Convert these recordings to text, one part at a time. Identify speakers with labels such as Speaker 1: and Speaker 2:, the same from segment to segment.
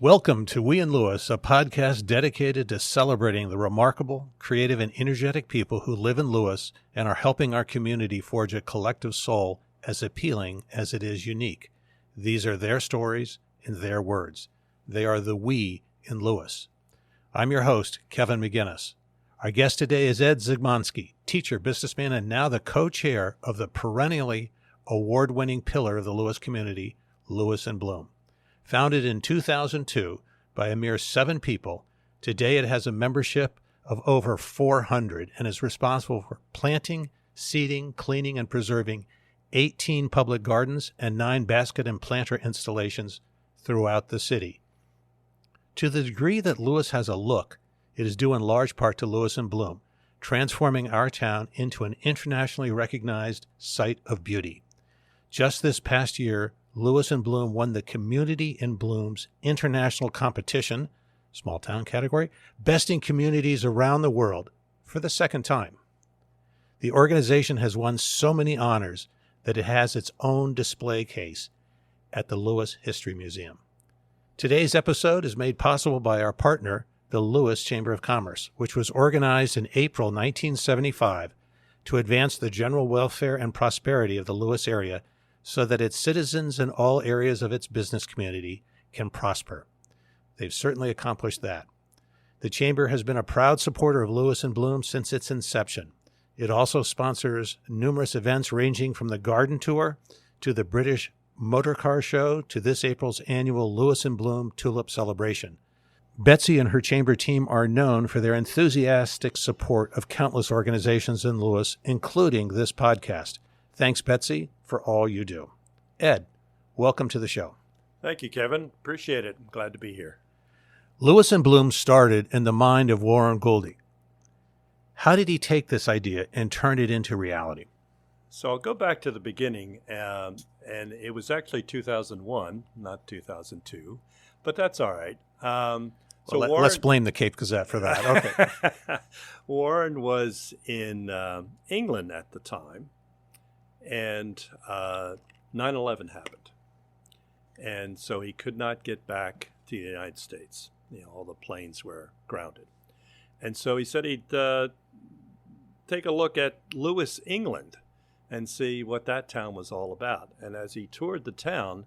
Speaker 1: Welcome to We in Lewes, a podcast dedicated to celebrating the remarkable, creative, and energetic people who live in Lewes and are helping our community forge a collective soul as appealing as it is unique. These are their stories and their words. They are the we in Lewes. I'm your host, Kevin McGinnis. Our guest today is Ed Zygmonski, teacher, businessman, and now the co-chair of the perennially award-winning pillar of the Lewes community, Lewes in Bloom. Founded in 2002 by a mere 7 people, today it has a membership of over 400 and is responsible for planting, seeding, cleaning, and preserving 18 public gardens and 9 basket and planter installations throughout the city. To the degree that Lewes has a look, it is due in large part to Lewes in Bloom, transforming our town into an internationally recognized site of beauty. Just this past year, Lewes in Bloom won the Community in Bloom's international competition, small town category, besting communities around the world for the second time. The organization has won so many honors that it has its own display case at the Lewes History Museum. Today's episode is made possible by our partner, the Lewes Chamber of Commerce, which was organized in April 1975 to advance the general welfare and prosperity of the Lewes area so that its citizens in all areas of its business community can prosper. They've certainly accomplished that. The Chamber has been a proud supporter of Lewes in Bloom since its inception. It also sponsors numerous events ranging from the garden tour to the British Motor Car Show to this April's annual Lewes in Bloom Tulip Celebration. Betsy and her Chamber team are known for their enthusiastic support of countless organizations in Lewes, including this podcast. Thanks, Betsy, for all you do. Ed, welcome to the show.
Speaker 2: Thank you, Kevin. Appreciate it. I'm glad to be here.
Speaker 1: Lewes in Bloom started in the mind of Warren Gouldy. How did he take this idea and turn it into reality?
Speaker 2: So I'll go back to the beginning, and it was actually 2001, not 2002, but that's all right.
Speaker 1: Let's blame the Cape Gazette for that. Okay.
Speaker 2: Warren was in England at the time, and 9/11 happened. And so he could not get back to the United States. All the planes were grounded. And so he said he'd take a look at Lewes, England, and see what that town was all about. And as he toured the town,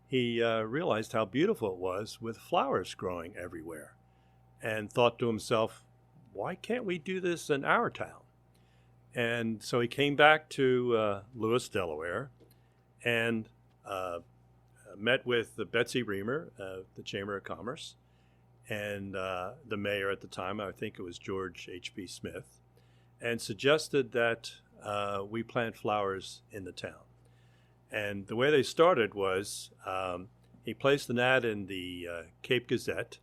Speaker 2: he realized how beautiful it was with flowers growing everywhere, and thought to himself, why can't we do this in our town? And so he came back to Lewes, Delaware, and met with Betsy Reamer, the Chamber of Commerce, and the mayor at the time, I think it was George H.B. Smith, and suggested that we plant flowers in the town. And the way they started was he placed an ad in the Cape Gazette,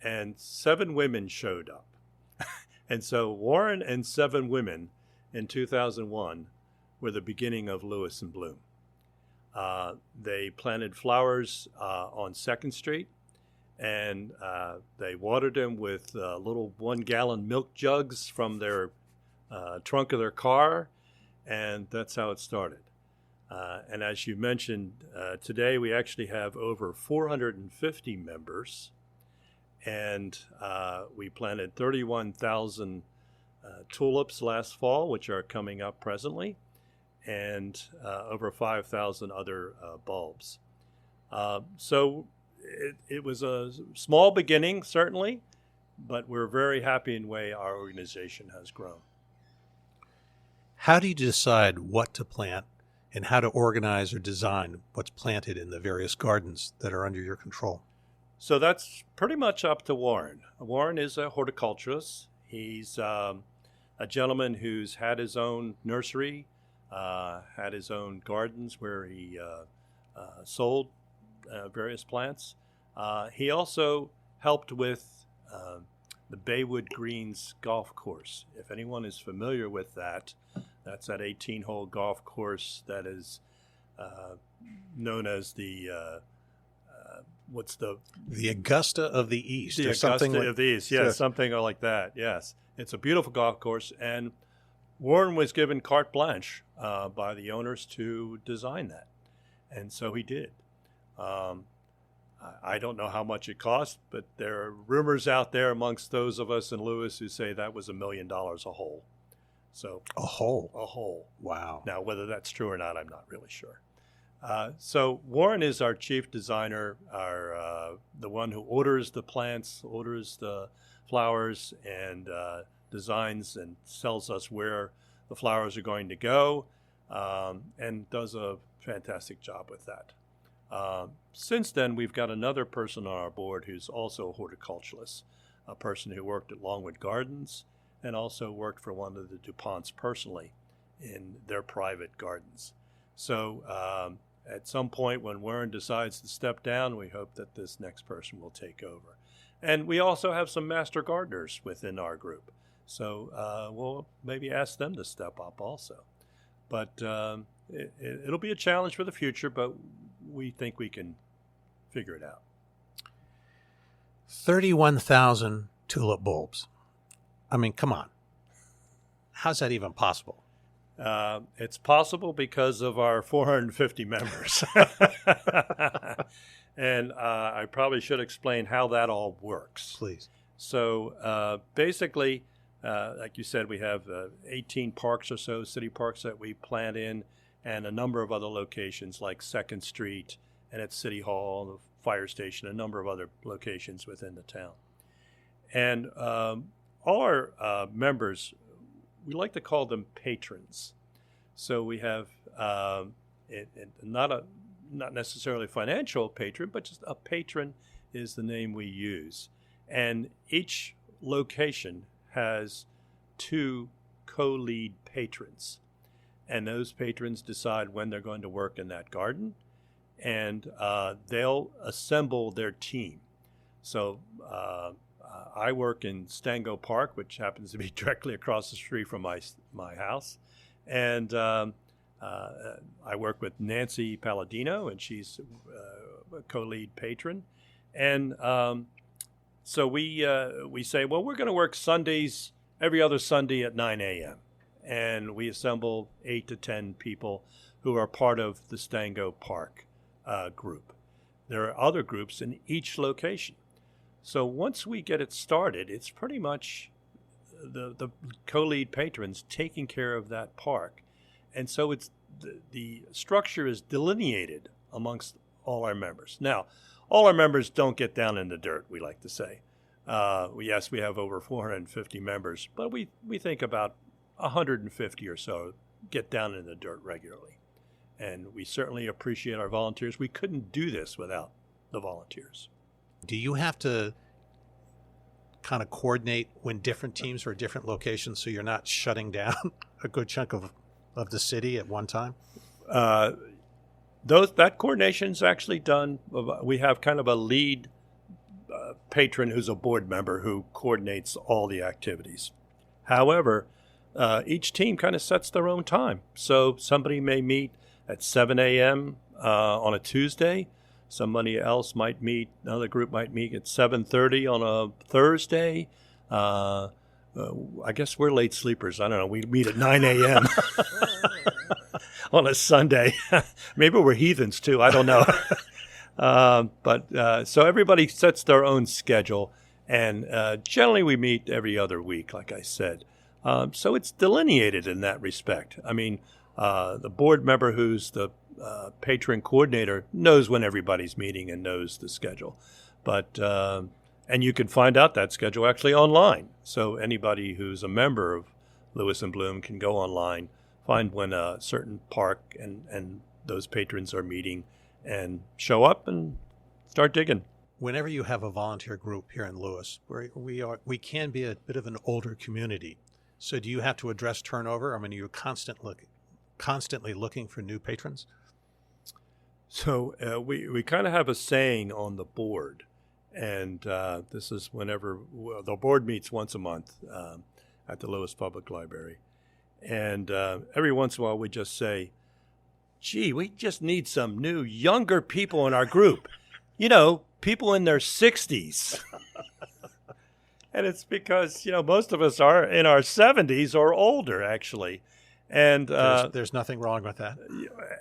Speaker 2: and 7 women showed up. And so Warren and 7 women in 2001 were the beginning of Lewes in Bloom. They planted flowers on 2nd Street, and they watered them with little 1-gallon milk jugs from their trunk of their car, and that's how it started. And as you mentioned, today we actually have over 450 members, and we planted 31,000 tulips last fall, which are coming up presently, and over 5,000 other bulbs. So it was a small beginning, certainly, but we're very happy in the way our organization has grown.
Speaker 1: How do you decide what to plant and how to organize or design what's planted in the various gardens that are under your control?
Speaker 2: So that's pretty much up to Warren. Warren is a horticulturist. He's a gentleman who's had his own nursery, had his own gardens where he sold various plants. He also helped with the Baywood Greens golf course. If anyone is familiar with that, that's that 18-hole golf course that is known as the
Speaker 1: the Augusta of the East,
Speaker 2: the
Speaker 1: or
Speaker 2: Augusta
Speaker 1: something
Speaker 2: of the East, yes, something like that. Yes, it's a beautiful golf course, and Warren was given carte blanche by the owners to design that, and so he did. I I don't know how much it cost, but there are rumors out there amongst those of us in Lewes who say that was $1 million a hole. So
Speaker 1: A hole?
Speaker 2: a hole.
Speaker 1: Wow.
Speaker 2: Now, whether that's true or not, I'm not really sure. So Warren is our chief designer, the one who orders the plants, orders the flowers, and designs and tells us where the flowers are going to go, and does a fantastic job with that. Since then, we've got another person on our board who's also a horticulturalist, a person who worked at Longwood Gardens and also worked for one of the DuPonts personally in their private gardens. So at some point when Warren decides to step down, we hope that this next person will take over. And we also have some master gardeners within our group. So we'll maybe ask them to step up also. But it'll be a challenge for the future, but we think we can figure it out.
Speaker 1: 31,000 tulip bulbs. I mean, come on. How's that even possible?
Speaker 2: It's possible because of our 450 members. And I probably should explain how that all works.
Speaker 1: Please.
Speaker 2: So basically, like you said, we have 18 parks or so, city parks that we plant in, and a number of other locations like 2nd Street and at City Hall, the fire station, a number of other locations within the town. And all our members, we like to call them patrons. So we have not necessarily a financial patron, but just a patron is the name we use. And each location has 2 co-lead patrons. And those patrons decide when they're going to work in that garden, and they'll assemble their team. So I work in Stango Park, which happens to be directly across the street from my house. And I work with Nancy Palladino, and she's a co-lead patron. And so we say, well, we're going to work Sundays, every other Sunday at 9 a.m. And we assemble 8 to 10 people who are part of the Stango Park group. There are other groups in each location. So once we get it started, it's pretty much the co-lead patrons taking care of that park. And so it's the structure is delineated amongst all our members. Now, all our members don't get down in the dirt, we like to say. Yes, we have over 450 members, but we think about 150 or so get down in the dirt regularly. And we certainly appreciate our volunteers. We couldn't do this without the volunteers.
Speaker 1: Do you have to kind of coordinate when different teams are at different locations so you're not shutting down a good chunk of the city at one time?
Speaker 2: That coordination's actually done. We have kind of a lead patron who's a board member who coordinates all the activities. However, each team kind of sets their own time. So somebody may meet at 7 a.m. On a Tuesday. Somebody else might meet, another group might meet at 7:30 on a Thursday. I guess we're late sleepers. I don't know. We meet at 9 a.m. on a Sunday. Maybe we're heathens too. I don't know. But so everybody sets their own schedule. And generally we meet every other week, like I said. So it's delineated in that respect. I mean, the board member who's the patron coordinator knows when everybody's meeting and knows the schedule. But and you can find out that schedule actually online. So anybody who's a member of Lewes and Bloom can go online, find when a certain park and those patrons are meeting, and show up and start digging.
Speaker 1: Whenever you have a volunteer group here in Lewes, we can be a bit of an older community. So do you have to address turnover? I mean, you're constantly looking for new patrons?
Speaker 2: So we kind of have a saying on the board, and this is whenever the board meets once a month at the Lewes Public Library. And every once in a while we just say, gee, we just need some new, younger people in our group. You know, people in their 60s. And it's because, most of us are in our 70s or older, actually. And
Speaker 1: there's nothing wrong with that.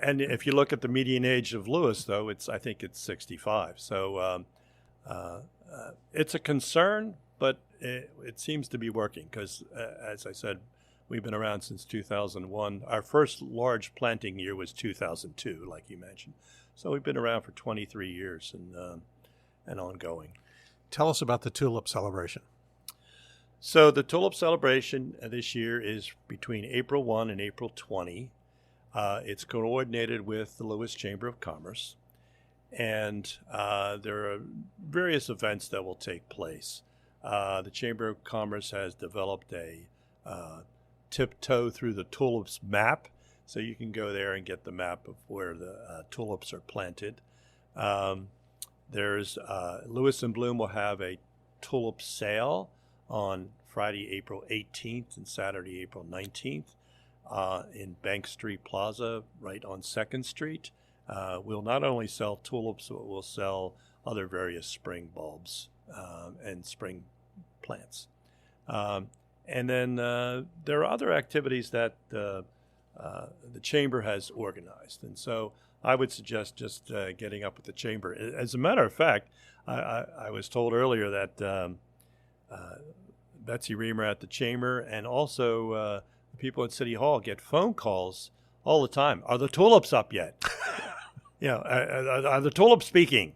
Speaker 2: And if you look at the median age of Lewes, though, I think it's 65. So it's a concern, but it seems to be working because, as I said, we've been around since 2001. Our first large planting year was 2002, like you mentioned. So we've been around for 23 years and ongoing.
Speaker 1: Tell us about the tulip celebration.
Speaker 2: So the tulip celebration this year is between April 1 and April 20. It's coordinated with the Lewes Chamber of Commerce. And there are various events that will take place. The Chamber of Commerce has developed a tiptoe through the tulips map, so you can go there and get the map of where the tulips are planted. There's Lewes and Bloom will have a tulip sale on Friday, April 18th and Saturday, April 19th in Bank Street Plaza, right on 2nd Street. We'll not only sell tulips, but we'll sell other various spring bulbs and spring plants. And then there are other activities that the Chamber has organized. And so I would suggest just getting up with the Chamber. As a matter of fact, I was told earlier that Betsy Reamer at the Chamber and also the people at City Hall get phone calls all the time. Are the tulips up yet? Are the tulips speaking?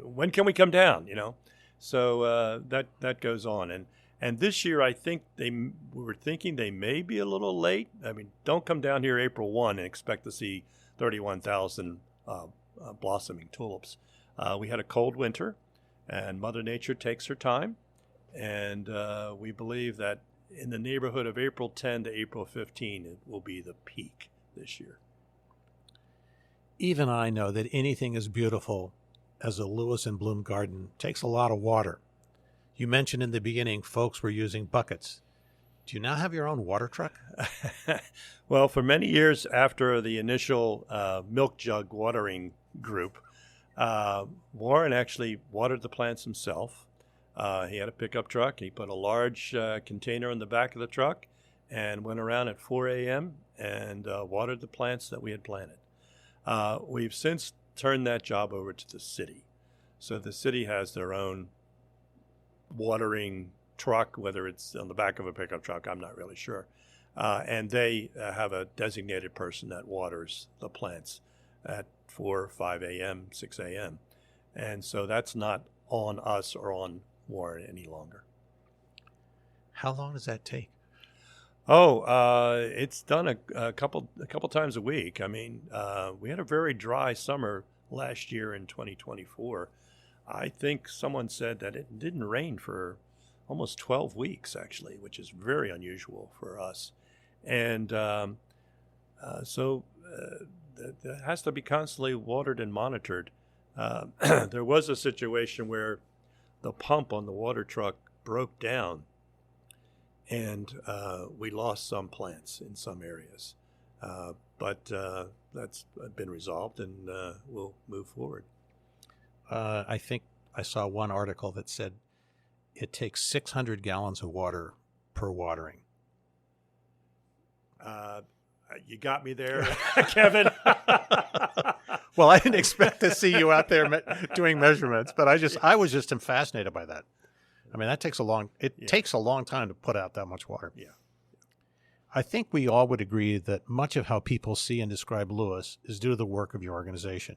Speaker 2: When can we come down? So that goes on. And this year, I think we were thinking they may be a little late. I mean, don't come down here April 1 and expect to see 31,000 blossoming tulips. We had a cold winter, and Mother Nature takes her time. And we believe that in the neighborhood of April 10 to April 15, it will be the peak this year.
Speaker 1: Even I know that anything as beautiful as a Lewes and Bloom garden takes a lot of water. You mentioned in the beginning folks were using buckets. Do you now have your own water truck?
Speaker 2: Well, for many years after the initial milk jug watering group, Warren actually watered the plants himself. He had a pickup truck. He put a large container in the back of the truck and went around at 4 a.m. and watered the plants that we had planted. We've since turned that job over to the city. So the city has their own watering truck, whether it's on the back of a pickup truck, I'm not really sure. And they have a designated person that waters the plants at 4, 5 a.m., 6 a.m. And so that's not on us or on Warren any longer.
Speaker 1: How long does that take?
Speaker 2: It's done a couple times a week. I mean, we had a very dry summer last year in 2024. I think someone said that it didn't rain for almost 12 weeks, actually, which is very unusual for us. And so that has to be constantly watered and monitored. There was a situation where the pump on the water truck broke down, and we lost some plants in some areas. But that's been resolved, and we'll move forward.
Speaker 1: I think I saw one article that said it takes 600 gallons of water per watering.
Speaker 2: You got me there, Kevin.
Speaker 1: Well, I didn't expect to see you out there doing measurements, but I was just fascinated by that. I mean, takes a long time to put out that much water.
Speaker 2: Yeah.
Speaker 1: I think we all would agree that much of how people see and describe Lewes is due to the work of your organization.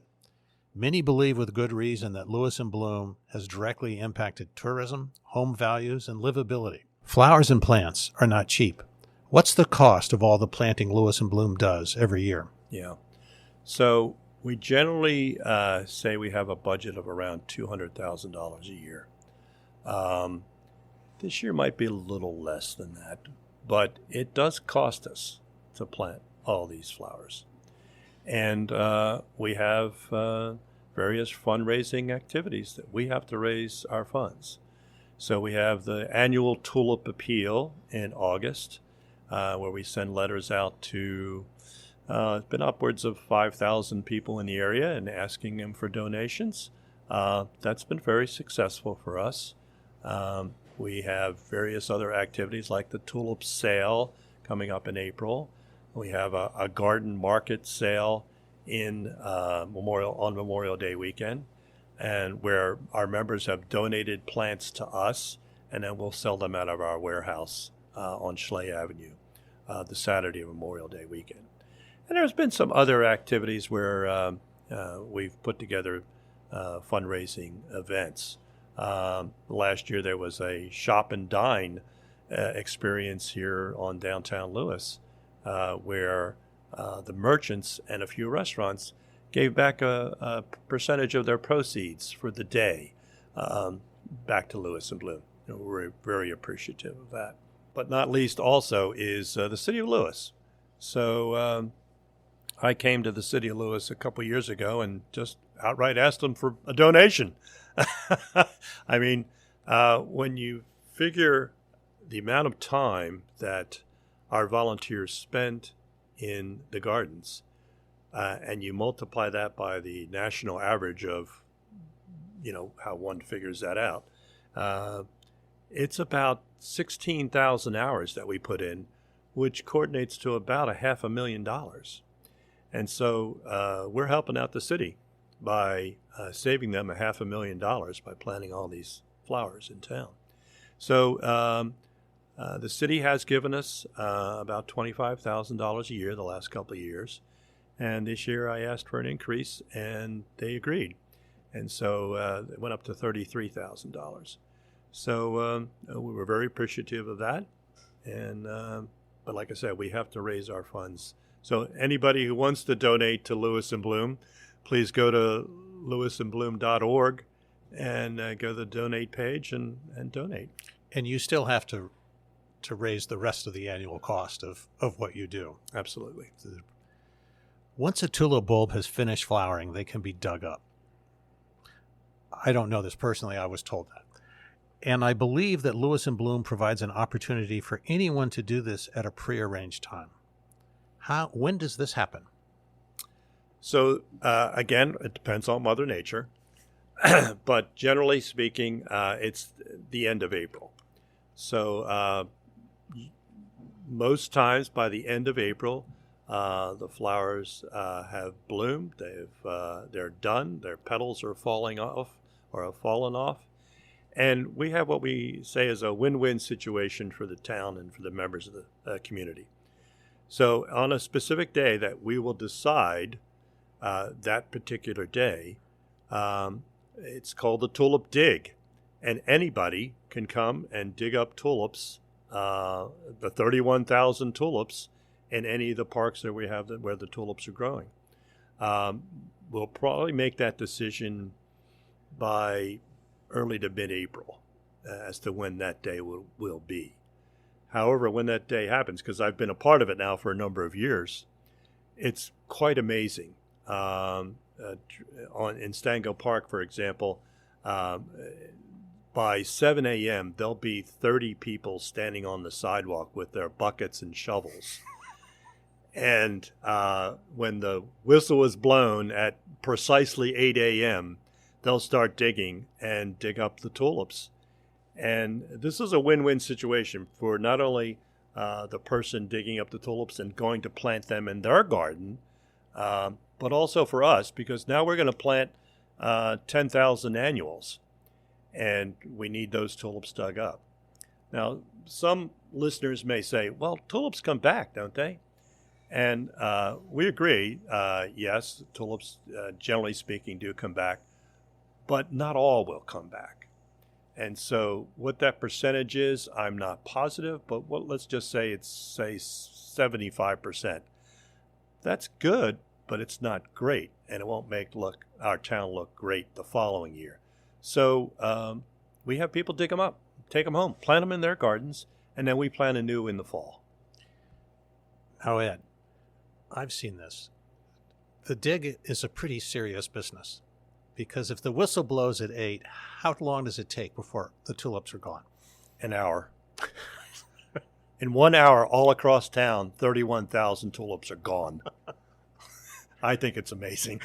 Speaker 1: Many believe with good reason that Lewes and Bloom has directly impacted tourism, home values, and livability. Flowers and plants are not cheap. What's the cost of all the planting Lewes and Bloom does every year?
Speaker 2: Yeah. So we generally say we have a budget of around $200,000 a year. This year might be a little less than that, but it does cost us to plant all these flowers. And we have various fundraising activities that we have to raise our funds. So we have the annual Tulip Appeal in August, where we send letters out to it's been upwards of 5,000 people in the area and asking them for donations. That's been very successful for us. We have various other activities like the tulip sale coming up in April. We have a garden market sale on Memorial Day weekend. and where our members have donated plants to us, and then we'll sell them out of our warehouse on Schley Avenue the Saturday of Memorial Day weekend. And there's been some other activities where we've put together fundraising events. Last year there was a shop and dine experience here on downtown Lewes, where the merchants and a few restaurants gave back a percentage of their proceeds for the day back to Lewes and Bloom. We're very appreciative of that. But not least also is the city of Lewes. So I came to the city of Lewes a couple years ago and just outright asked them for a donation. I mean, when you figure the amount of time that our volunteers spend in the gardens, and you multiply that by the national average of, how one figures that out, it's about 16,000 hours that we put in, which coordinates to about $500,000. And so we're helping out the city by saving them $500,000 by planting all these flowers in town. So the city has given us about $25,000 a year the last couple of years. And this year I asked for an increase, and they agreed. And so it went up to $33,000. So we were very appreciative of that. And but like I said, we have to raise our funds. So anybody who wants to donate to Lewes and Bloom, please go to lewesandbloom.org and go to the donate page and donate.
Speaker 1: And you still have to raise the rest of the annual cost of what you do.
Speaker 2: Absolutely.
Speaker 1: Once a tulip bulb has finished flowering, they can be dug up. I don't know this personally. I was told that. And I believe that Lewes and Bloom provides an opportunity for anyone to do this at a prearranged time. When does this happen?
Speaker 2: So, again, it depends on Mother Nature. But generally speaking, it's the end of April. So most times by the end of April, the flowers have bloomed. They're done. Their petals are falling off or have fallen off. And we have what we say is a win-win situation for the town and for the members of the community. So on a specific day that we will decide that particular day, it's called the Tulip Dig. And anybody can come and dig up tulips, the 31,000 tulips in any of the parks that we have where the tulips are growing. We'll probably make that decision by early to mid-April as to when that day will be. However, when that day happens, because I've been a part of it now for a number of years, it's quite amazing. In Stango Park, for example, by 7 a.m., there'll be 30 people standing on the sidewalk with their buckets and shovels. And when the whistle is blown at precisely 8 a.m., they'll start digging and dig up the tulips. And this is a win-win situation for not only the person digging up the tulips and going to plant them in their garden, but also for us, because now we're going to plant 10,000 annuals, and we need those tulips dug up. Now, some listeners may say, well, tulips come back, don't they? And we agree, yes, tulips, generally speaking, do come back, but not all will come back. And so what that percentage is, I'm not positive, but let's just say it's 75%. That's good, but it's not great, and it won't make our town look great the following year. So we have people dig them up, take them home, plant them in their gardens, and then we plant anew in the fall.
Speaker 1: Now, Ed, I've seen this. The dig is a pretty serious business, because if the whistle blows at 8, how long does it take before the tulips are gone?
Speaker 2: An hour. In 1 hour, all across town, 31,000 tulips are gone. I think it's amazing.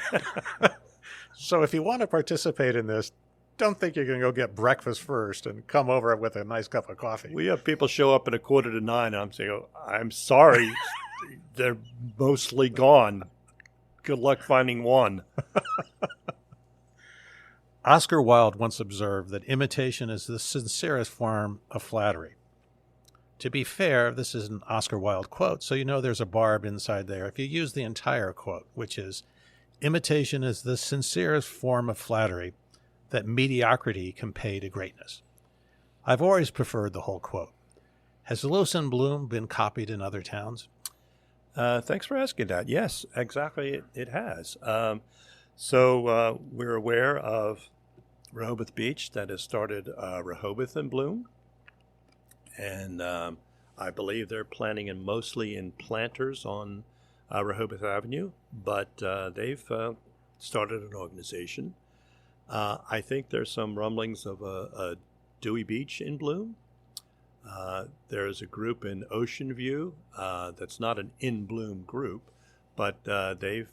Speaker 1: So if you want to participate in this, don't think you're going to go get breakfast first and come over with a nice cup of coffee.
Speaker 2: We have people show up at 8:45, and I'm saying, I'm sorry, they're mostly gone. Good luck finding one.
Speaker 1: Oscar Wilde once observed that imitation is the sincerest form of flattery. To be fair, this is an Oscar Wilde quote, so you know there's a barb inside there if you use the entire quote, which is, imitation is the sincerest form of flattery that mediocrity can pay to greatness. I've always preferred the whole quote. Has Lewes in Bloom been copied in other towns?
Speaker 2: Thanks for asking that. Yes, exactly, it has. So we're aware of Rehoboth Beach that has started Rehoboth in Bloom. And I believe they're planning mostly in planters on Rehoboth Avenue, but they've started an organization. I think there's some rumblings of a Dewey Beach in Bloom. There's a group in Ocean View that's not an in Bloom group, but they've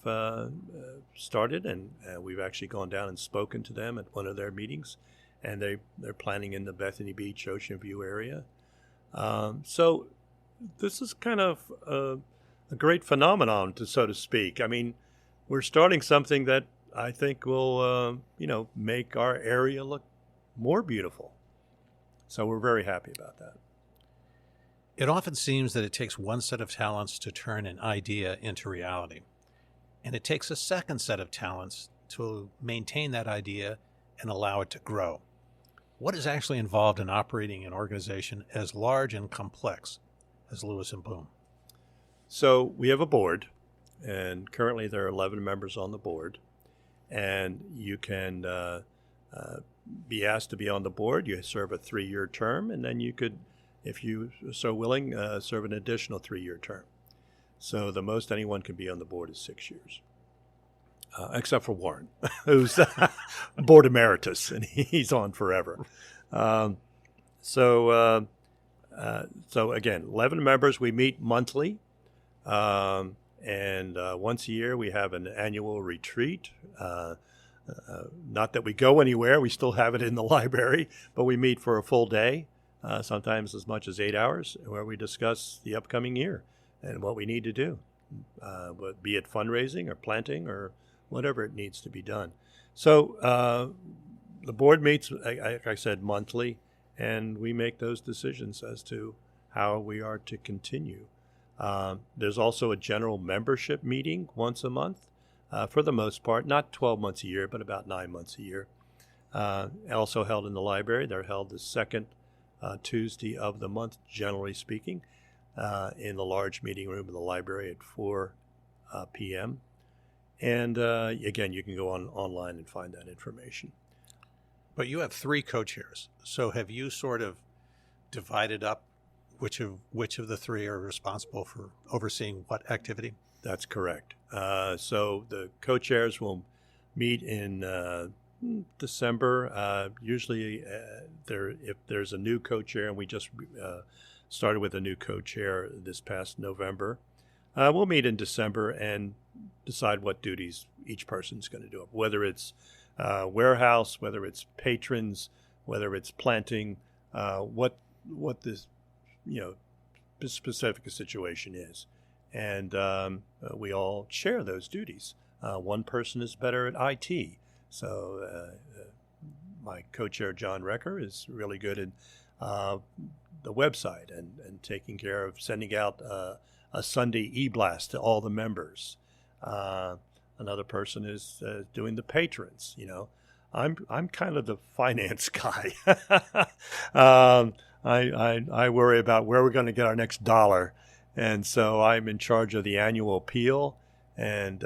Speaker 2: started, and we've actually gone down and spoken to them at one of their meetings, and they're planning in the Bethany Beach, Ocean View area. So this is kind of a great phenomenon, so to speak. I mean, we're starting something that I think will, make our area look more beautiful. So we're very happy about that.
Speaker 1: It often seems that it takes one set of talents to turn an idea into reality. And it takes a second set of talents to maintain that idea and allow it to grow. What is actually involved in operating an organization as large and complex as Lewes and Bloom?
Speaker 2: So we have a board, and currently there are 11 members on the board. And you can be asked to be on the board. You serve a 3-year term, and then you could, if you are so willing, serve an additional 3-year term. So the most anyone can be on the board is 6 years, except for Warren, who's board emeritus, and he's on forever. So again, 11 members. We meet monthly, and once a year we have an annual retreat. Not that we go anywhere. We still have it in the library, but we meet for a full day. Sometimes as much as 8 hours, where we discuss the upcoming year and what we need to do, be it fundraising or planting or whatever it needs to be done. So the board meets, like I said, monthly, and we make those decisions as to how we are to continue. There's also a general membership meeting once a month, for the most part, not 12 months a year, but about 9 months a year. Also held in the library. They're held the second Tuesday of the month, generally speaking, in the large meeting room of the library at 4 p.m. And again, you can go online and find that information.
Speaker 1: But you have 3 co-chairs. So have you sort of divided up which of the 3 are responsible for overseeing what activity?
Speaker 2: That's correct. So the co-chairs will meet in December. Usually, if there's a new co-chair, and we just started with a new co-chair this past November, we'll meet in December and decide what duties each person's going to do. Whether it's warehouse, whether it's patrons, whether it's planting, what this specific situation is. And we all share those duties. One person is better at IT. So my co-chair, John Recker, is really good at the website and taking care of sending out a Sunday e-blast to all the members. Another person is doing the patrons. I'm kind of the finance guy. I worry about where we're going to get our next dollar. And so I'm in charge of the annual appeal and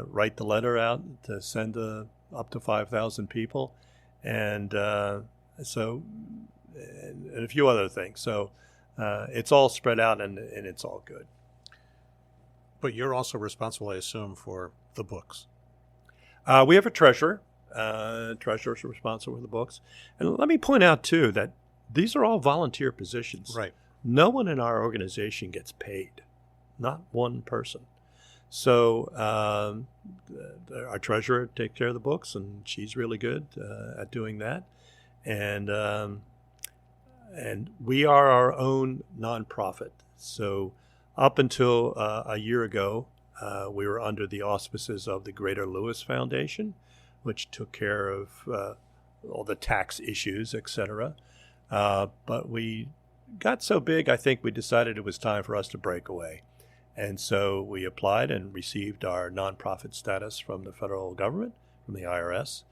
Speaker 2: write the letter out to send up to 5,000 people. And so and a few other things. So it's all spread out and it's all good.
Speaker 1: But you're also responsible, I assume, for the books.
Speaker 2: We have a treasurer. Treasurer's responsible for the books. And let me point out, too, that these are all volunteer positions.
Speaker 1: Right.
Speaker 2: No one in our organization gets paid, not one person. So our treasurer takes care of the books, and she's really good at doing that. And we are our own nonprofit. So up until a year ago, we were under the auspices of the Greater Lewes Foundation, which took care of all the tax issues, etc. But we got so big, I think we decided it was time for us to break away. And so we applied and received our nonprofit status from the federal government, from the IRS.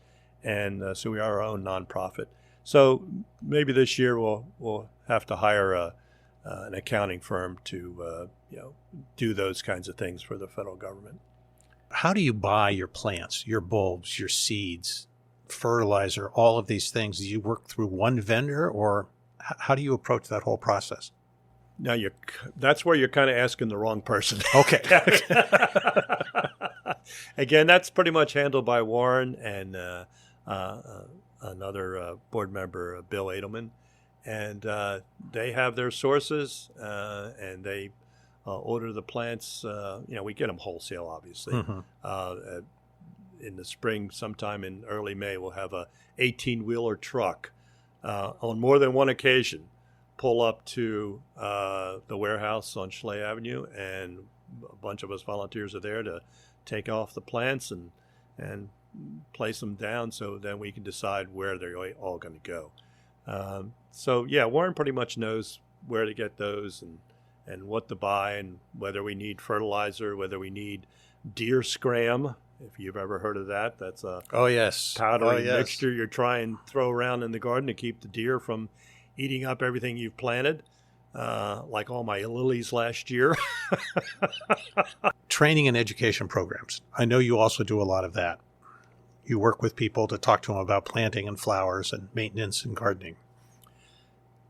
Speaker 2: And so we are our own nonprofit. So maybe this year we'll have to hire an accounting firm to do those kinds of things for the federal government.
Speaker 1: How do you buy your plants, your bulbs, your seeds, fertilizer, all of these things? Do you work through one vendor, or how do you approach that whole process?
Speaker 2: Now, that's where you're kind of asking the wrong person.
Speaker 1: Okay.
Speaker 2: Again, that's pretty much handled by Warren and another board member, Bill Edelman. And they have their sources, and they order the plants. We get them wholesale, obviously. Mm-hmm. In the spring, sometime in early May, we'll have a 18-wheeler truck on more than one occasion pull up to the warehouse on Schley Avenue, and a bunch of us volunteers are there to take off the plants and place them down, so then we can decide where they're all going to go. Warren pretty much knows where to get those and what to buy, and whether we need fertilizer, whether we need deer scram. If you've ever heard of that, that's a powdery mixture you try and throw around in the garden to keep the deer from eating up everything you've planted, like all my lilies last year.
Speaker 1: Training and education programs. I know you also do a lot of that. You work with people to talk to them about planting and flowers and maintenance and gardening.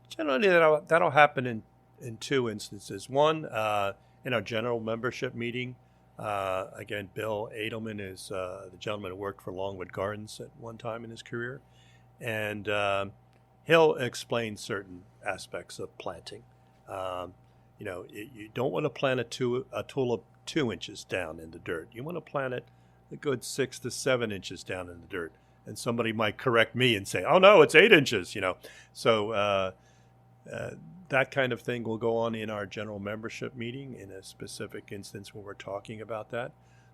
Speaker 2: Generally, that'll happen in two instances. One, in our general membership meeting. Again, Bill Edelman is the gentleman who worked for Longwood Gardens at one time in his career. And he'll explain certain aspects of planting. You don't want to plant a tulip 2 inches down in the dirt. You want to plant it a good 6 to 7 inches down in the dirt. And somebody might correct me and say, "Oh no, it's 8 inches." So that kind of thing will go on in our general membership meeting in a specific instance when we're talking about that.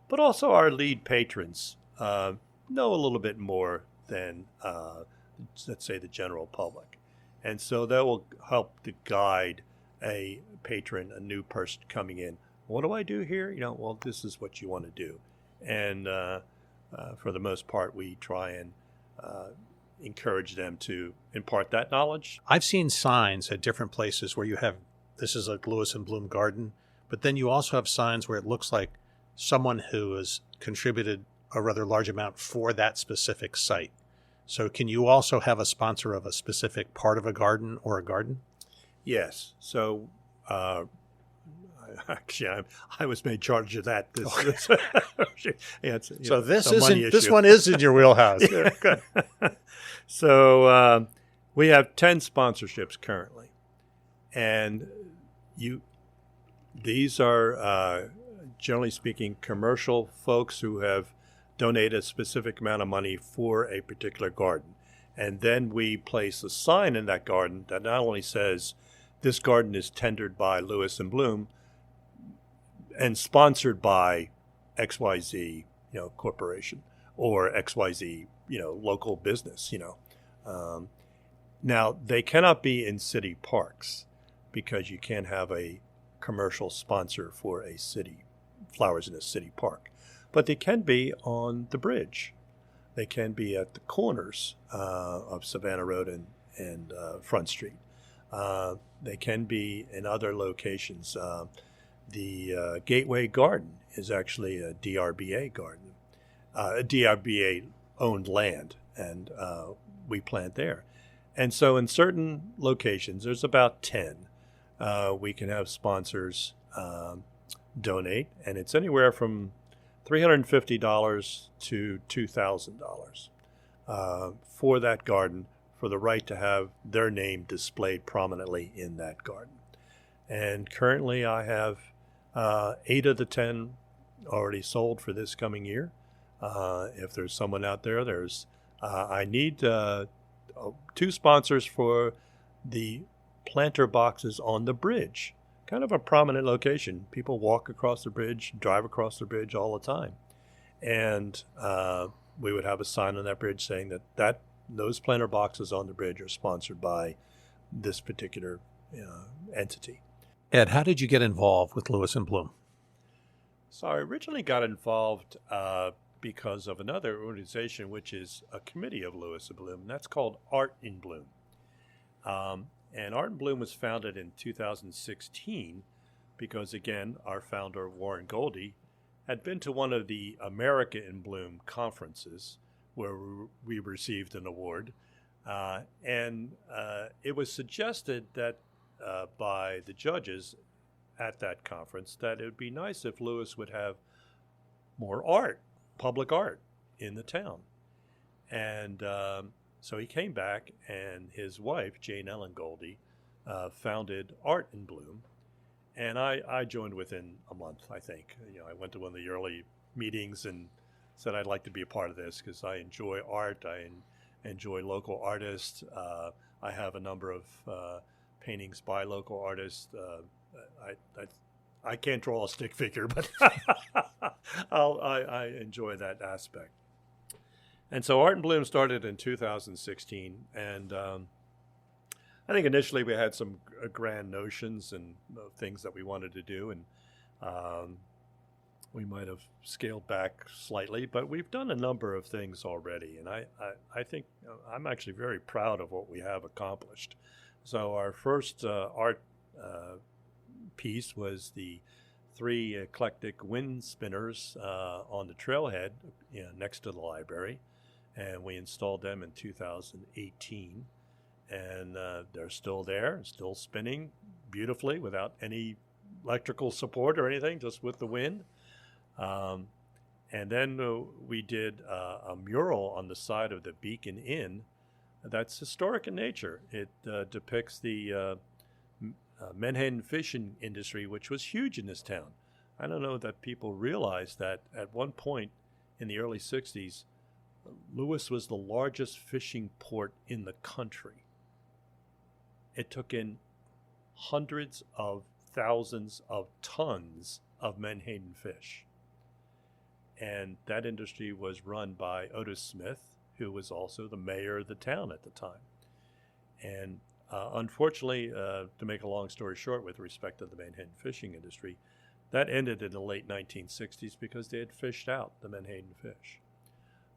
Speaker 2: But also our lead patrons know a little bit more than, let's say, the general public. And so that will help to guide a patron, a new person coming in. What do I do here? Well, this is what you want to do. And for the most part, we try and encourage them to impart that knowledge.
Speaker 1: I've seen signs at different places where you have, this is a Lewes and Bloom garden, but then you also have signs where it looks like someone who has contributed a rather large amount for that specific site. So can you also have a sponsor of a specific part of a garden or a garden?
Speaker 2: Yes. So actually, I was made charge of that.
Speaker 1: This one is in your wheelhouse.
Speaker 2: Yeah, good. So we have 10 sponsorships currently, and these are generally speaking commercial folks who have donated a specific amount of money for a particular garden, and then we place a sign in that garden that not only says this garden is tendered by Lewes and Bloom and sponsored by XYZ, corporation, or XYZ, local business, Now, they cannot be in city parks because you can't have a commercial sponsor for a city, flowers in a city park. But they can be on the bridge. They can be at the corners of Savannah Road and Front Street. They can be in other locations. The Gateway Garden is actually a DRBA garden, a DRBA-owned land, and we plant there. And so in certain locations, there's about 10, we can have sponsors donate, and it's anywhere from $350 to $2,000 for that garden, for the right to have their name displayed prominently in that garden. And currently I have 8 of the 10 already sold for this coming year. If there's someone out there, I need 2 sponsors for the planter boxes on the bridge. Kind of a prominent location. People walk across the bridge, drive across the bridge all the time. And we would have a sign on that bridge saying that those planter boxes on the bridge are sponsored by this particular entity.
Speaker 1: Ed, how did you get involved with Lewes and Bloom?
Speaker 2: So I originally got involved because of another organization, which is a committee of Lewes and Bloom, and that's called Art in Bloom. And Art in Bloom was founded in 2016 because, again, our founder, Warren Goldie, had been to one of the America in Bloom conferences where we received an award. And it was suggested that by the judges at that conference that it would be nice if Lewes would have more art, public art, in the town. And so he came back, and his wife, Jane Ellen Goldie, founded Art in Bloom. And I joined within a month, I think. I went to one of the early meetings and said I'd like to be a part of this because I enjoy art. I enjoy local artists. I have a number of paintings by local artists. I can't draw a stick figure, but I enjoy that aspect. And so Art in Bloom started in 2016, and I think initially we had some grand notions and things that we wanted to do, and we might have scaled back slightly, but we've done a number of things already, and I think I'm actually very proud of what we have accomplished. So our first art piece was the 3 eclectic wind spinners on the trailhead next to the library, and we installed them in 2018, and they're still there, still spinning beautifully without any electrical support or anything, just with the wind. And then we did a mural on the side of the Beacon Inn that's historic in nature. It depicts the menhaden fishing industry, which was huge in this town. I don't know that people realize that at one point in the early 60s, Lewes was the largest fishing port in the country. It took in hundreds of thousands of tons of menhaden fish. And that industry was run by Otis Smith, who was also the mayor of the town at the time. And unfortunately, to make a long story short with respect to the menhaden fishing industry, that ended in the late 1960s because they had fished out the menhaden fish.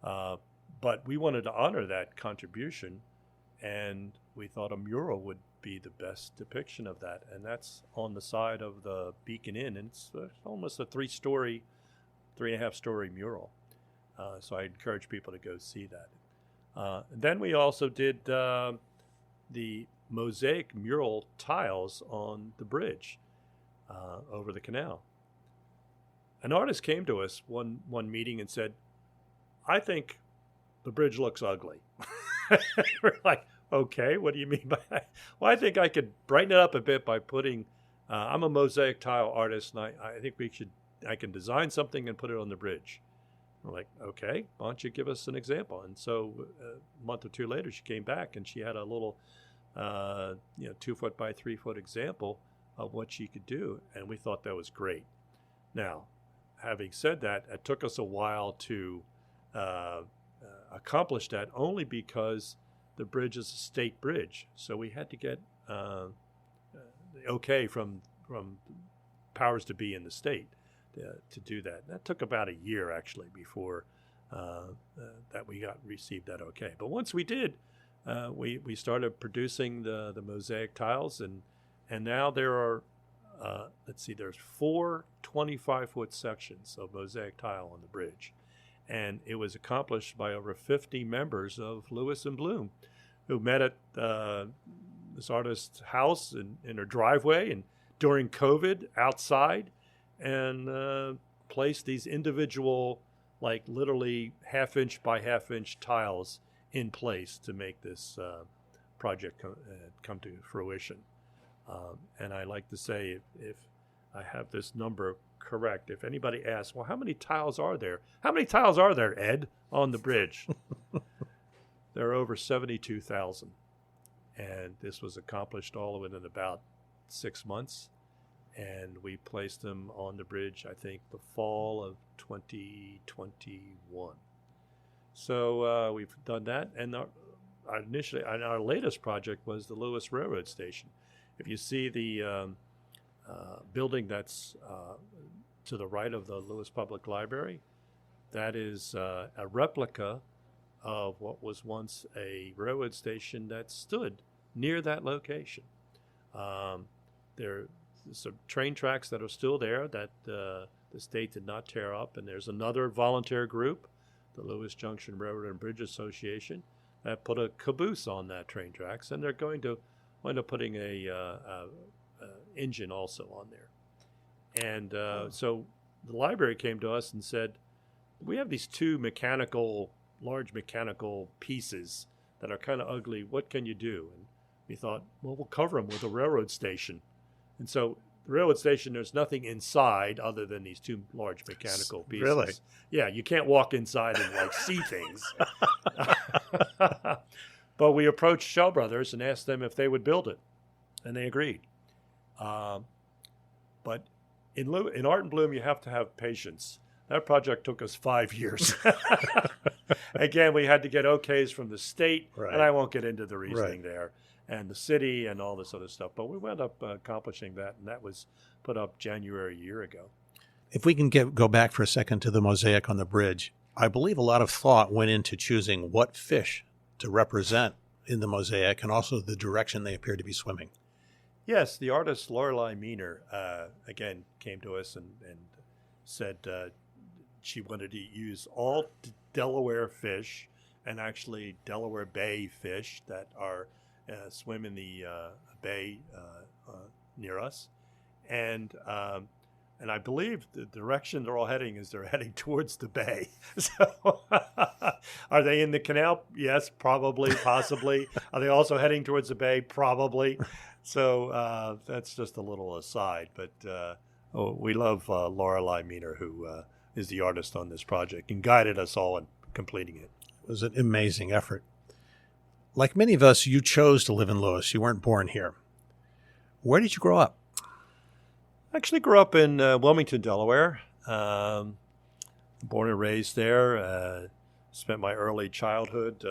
Speaker 2: But we wanted to honor that contribution, and we thought a mural would be the best depiction of that. And that's on the side of the Beacon Inn, and it's almost a 3.5-story mural. So I encourage people to go see that. Then we also did the mosaic mural tiles on the bridge over the canal. An artist came to us one meeting and said, "I think the bridge looks ugly." We're like, "Okay, what do you mean by that?" "Well, I think I could brighten it up a bit by putting, I'm a mosaic tile artist, and I think I can design something and put it on the bridge." We're like, "Okay, why don't you give us an example?" And so a month or two later, she came back and she had a little 2-foot by 3-foot example of what she could do, and we thought that was great. Now, having said that, it took us a while to accomplish that, only because the bridge is a state bridge, so we had to get the okay from powers to be in the state to do that. That took about a year actually before that we received that okay. But once we did, we started producing the mosaic tiles, and now there are there's 4 25-foot sections of mosaic tile on the bridge, and it was accomplished by over 50 members of Lewes and Bloom, who met at this artist's house in her driveway and during COVID outside, and placed these individual, like literally half-inch by half-inch tiles in place to make this project come to fruition. And I like to say, if I have this number correct, if anybody asks, "Well, how many tiles are there? How many tiles are there, Ed, on the bridge?" There are over 72,000. And this was accomplished all within about 6 months. And we placed them on the bridge, I think, the fall of 2021. So we've done that. And our latest project was the Lewes Railroad Station. If you see the building that's to the right of the Lewes Public Library, that is a replica of what was once a railroad station that stood near that location. There's some train tracks that are still there that the state did not tear up, and there's another volunteer group, the Lewes Junction Railroad and Bridge Association, that put a caboose on that train tracks, and they're going to wind up putting a engine also on there. And so the library came to us and said, we have these two large mechanical pieces that are kind of ugly. What can you do? And we thought, well, we'll cover them with a railroad station. And so the railroad station, there's nothing inside other than these two large mechanical pieces.
Speaker 1: Really?
Speaker 2: Yeah, you can't walk inside and like see things. But we approached Shaw Brothers and asked them if they would build it, and they agreed. But in Art and Bloom, you have to have patience. That project took us 5 years. Again, we had to get okays from the state,
Speaker 1: Right.
Speaker 2: and I won't get into the reasoning
Speaker 1: Right.
Speaker 2: there, and the city and all this other stuff. But we wound up accomplishing that, and that was put up January a year ago.
Speaker 1: If we can go back for a second to the mosaic on the bridge, I believe a lot of thought went into choosing what fish to represent in the mosaic and also the direction they appear to be swimming.
Speaker 2: Yes, the artist Lorelei Meaner, again, came to us and said she wanted to use all Delaware fish and actually Delaware Bay fish that are swim in the bay near us. And I believe the direction they're all heading is they're heading towards the bay. So are they in the canal? Yes, probably, possibly. Are they also heading towards the bay? Probably. So that's just a little aside. But we love Lorelei Meaner, who is the artist on this project and guided us all in completing it.
Speaker 1: It was an amazing effort. Like many of us, you chose to live in Lewes. You weren't born here. Where did you grow up?
Speaker 2: I actually grew up in Wilmington, Delaware. Born and raised there. Spent my early childhood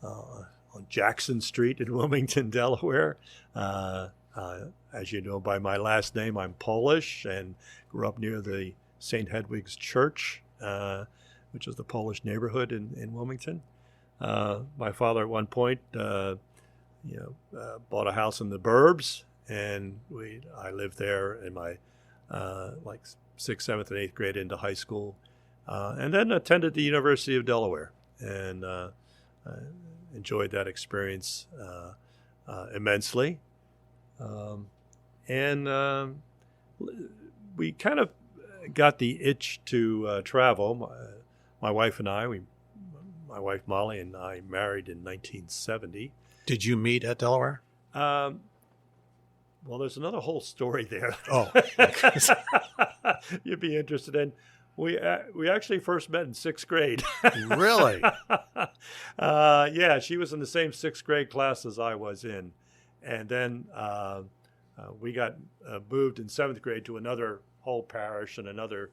Speaker 2: on Jackson Street in Wilmington, Delaware. As you know by my last name, I'm Polish, and grew up near the St. Hedwig's Church, which is the Polish neighborhood in Wilmington. My father at one point, bought a house in the burbs, and I lived there in my like 6th, 7th, and 8th grade into high school, and then attended the University of Delaware, and enjoyed that experience immensely. And we kind of got the itch to travel. My wife and I, my wife Molly and I married in 1970.
Speaker 1: Did you meet at Delaware?
Speaker 2: Well, there's another whole story there.
Speaker 1: Oh,
Speaker 2: you'd be interested in. We actually first met in 6th grade.
Speaker 1: Really?
Speaker 2: Yeah, she was in the same 6th grade class as I was in, and then we got moved in 7th grade to another whole parish and another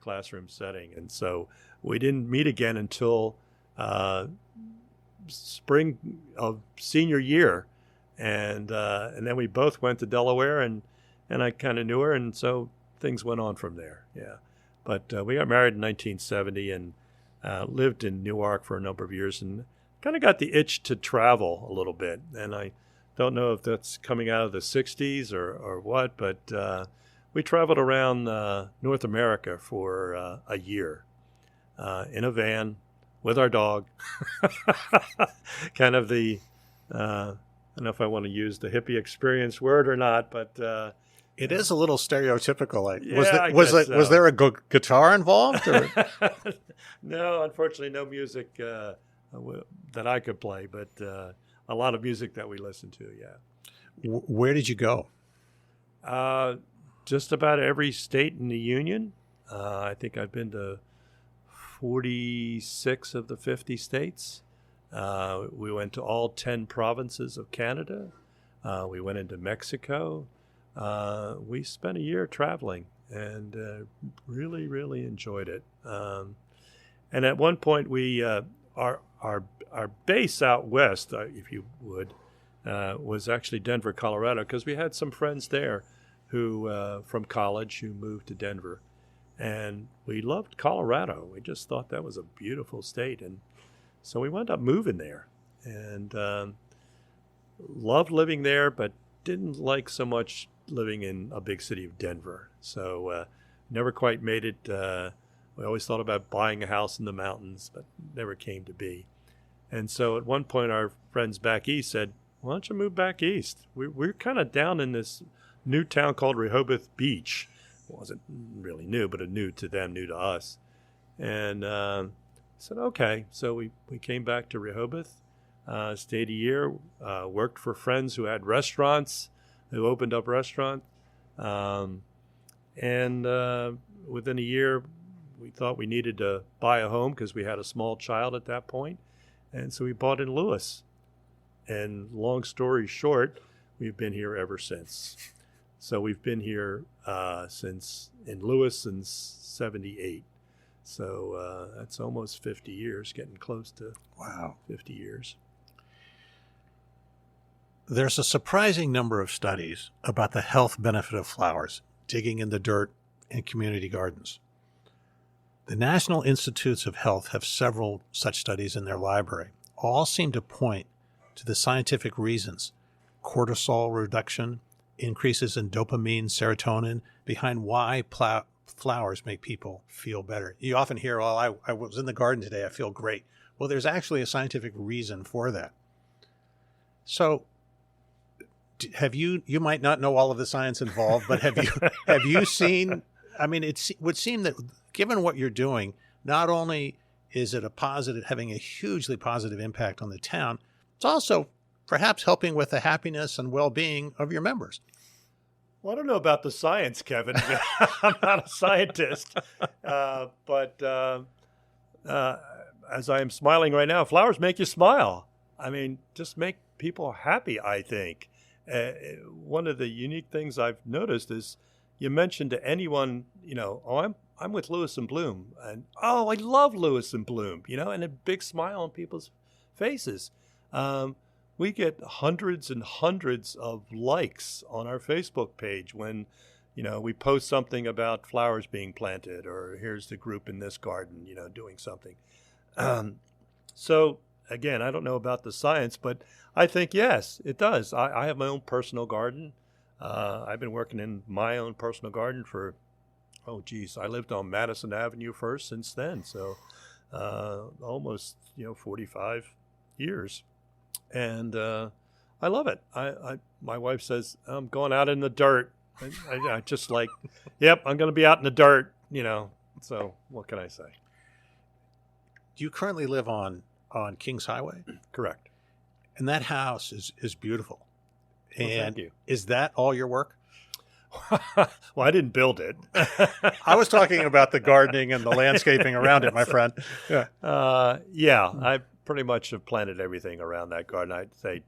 Speaker 2: classroom setting, and so we didn't meet again until spring of senior year, and then we both went to Delaware, and I kind of knew her, and so things went on from there. Yeah, but we got married in 1970 and lived in Newark for a number of years, and kind of got the itch to travel a little bit, and I don't know if that's coming out of the 60s or what, but we traveled around North America for a year in a van with our dog. Kind of the, I don't know if I want to use the hippie experience word or not, but
Speaker 1: it is a little stereotypical. Like,
Speaker 2: yeah,
Speaker 1: was there a guitar involved? Or?
Speaker 2: No, unfortunately, no music that I could play, but a lot of music that we listened to. Yeah.
Speaker 1: Where did you go?
Speaker 2: Just about every state in the Union. I think I've been to 46 of the 50 states. We went to all 10 provinces of Canada. We went into Mexico. We spent a year traveling and really, really enjoyed it. And at one point, our base out west, if you would, was actually Denver, Colorado, because we had some friends there who from college who moved to Denver, and we loved Colorado. We just thought that was a beautiful state, and so we wound up moving there, and loved living there, but didn't like so much living in a big city of Denver. So never quite made it. We always thought about buying a house in the mountains, but never came to be. And so at one point, our friends back east said, why don't you move back east? We're kind of down in this new town called Rehoboth Beach. It wasn't really new, but new to them, new to us. And said, okay. So we came back to Rehoboth, stayed a year, worked for friends who had restaurants, who opened up restaurants. And within a year, we thought we needed to buy a home because we had a small child at that point. And so we bought in Lewes. And long story short, we've been here ever since. So we've been here since in Lewes since 78. So that's almost 50 years, getting close to 50 years.
Speaker 1: There's a surprising number of studies about the health benefit of flowers, digging in the dirt in community gardens. The National Institutes of Health have several such studies in their library. All seem to point to the scientific reasons: cortisol reduction, increases in dopamine, serotonin, behind why flowers make people feel better. You often hear, well, I was in the garden today, I feel great. Well, there's actually a scientific reason for that. So have you might not know all of the science involved, but have you seen, I mean, it would seem that given what you're doing, not only is it having a hugely positive impact on the town, it's also perhaps helping with the happiness and well-being of your members.
Speaker 2: Well, I don't know about the science, Kevin. I'm not a scientist. But as I am smiling right now, flowers make you smile. I mean, just make people happy, I think. One of the unique things I've noticed is you mentioned to anyone, I'm with Lewes and Bloom, and I love Lewes and Bloom, and a big smile on people's faces. We get hundreds and hundreds of likes on our Facebook page when, we post something about flowers being planted, or here's the group in this garden, doing something. So again, I don't know about the science, but I think, yes, it does. I have my own personal garden. I've been working in my own personal garden for, I lived on Madison Avenue first since then. So almost, 45 years. And I love it. My wife says, I'm going out in the dirt. I just like, yep, I'm going to be out in the dirt, So what can I say?
Speaker 1: Do you currently live on Kings Highway?
Speaker 2: Correct.
Speaker 1: And that house is beautiful.
Speaker 2: Well,
Speaker 1: and
Speaker 2: thank you.
Speaker 1: Is that all your work?
Speaker 2: Well, I didn't build it.
Speaker 1: I was talking about the gardening and the landscaping around it, my friend.
Speaker 2: Yeah. I pretty much have planted everything around that garden. I'd say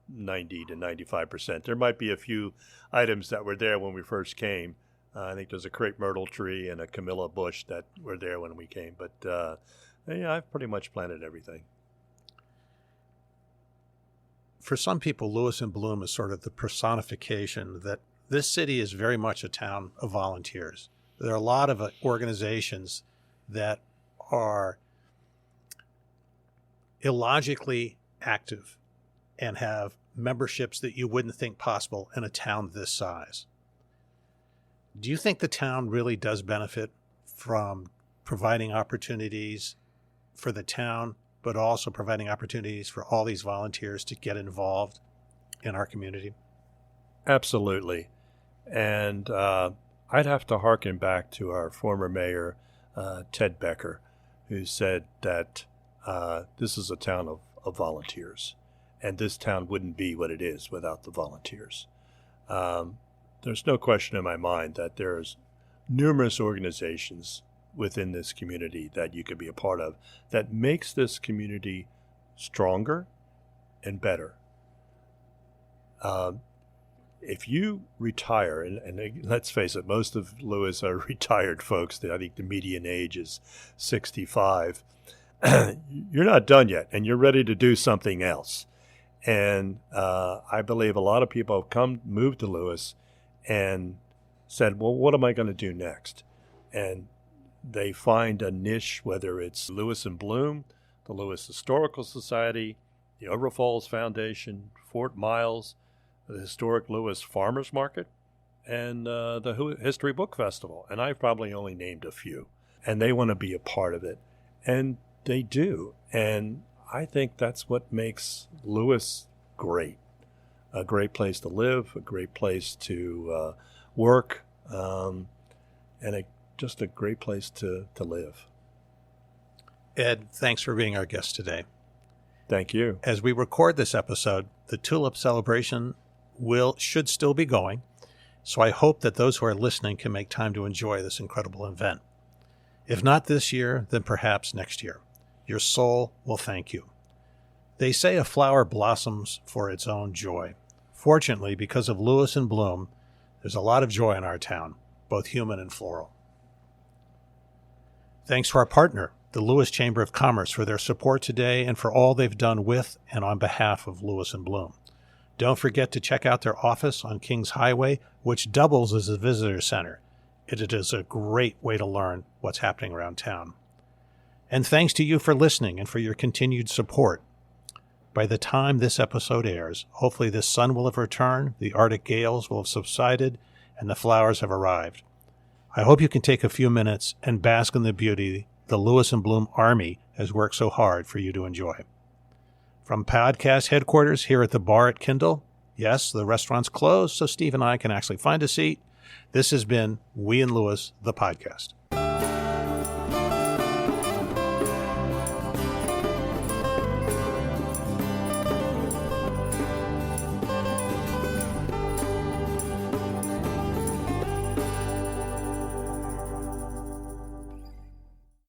Speaker 2: 90 to 95%. There might be a few items that were there when we first came. I think there's a crepe myrtle tree and a camellia bush that were there when we came. But I've pretty much planted everything.
Speaker 1: For some people, Lewes and Bloom is sort of the personification that this city is very much a town of volunteers. There are a lot of organizations that are illogically active and have memberships that you wouldn't think possible in a town this size. Do you think the town really does benefit from providing opportunities for the town, but also providing opportunities for all these volunteers to get involved in our community?
Speaker 2: Absolutely. And I'd have to hearken back to our former mayor, Ted Becker, who said that this is a town of volunteers, and this town wouldn't be what it is without the volunteers. There's no question in my mind that there's numerous organizations within this community that you could be a part of that makes this community stronger and better. If you retire, and let's face it, most of Lewes are retired folks. I think the median age is 65. you're not done yet, and you're ready to do something else. And I believe a lot of people have moved to Lewes and said, well, what am I going to do next? And they find a niche, whether it's Lewes and Bloom, the Lewes Historical Society, the Overall Falls Foundation, Fort Miles, the historic Lewes Farmers Market, and the History Book Festival. And I've probably only named a few. And they want to be a part of it. And they do. And I think that's what makes Lewes great. A great place to live, a great place to work, and just a great place to live.
Speaker 1: Ed, thanks for being our guest today.
Speaker 2: Thank you.
Speaker 1: As we record this episode, the tulip celebration should still be going, so I hope that those who are listening can make time to enjoy this incredible event. If not this year, then perhaps next year. Your soul will thank you. They say a flower blossoms for its own joy. Fortunately, because of Lewes and Bloom, there's a lot of joy in our town, both human and floral. Thanks to our partner, the Lewes Chamber of Commerce, for their support today and for all they've done with and on behalf of Lewes and Bloom. Don't forget to check out their office on Kings Highway, which doubles as a visitor center. It is a great way to learn what's happening around town. And thanks to you for listening and for your continued support. By the time this episode airs, hopefully the sun will have returned, the Arctic gales will have subsided, and the flowers have arrived. I hope you can take a few minutes and bask in the beauty the Lewes and Bloom Army has worked so hard for you to enjoy. From podcast headquarters here at the bar at Kindle, yes, the restaurant's closed, so Steve and I can actually find a seat. This has been We in Lewes, the podcast.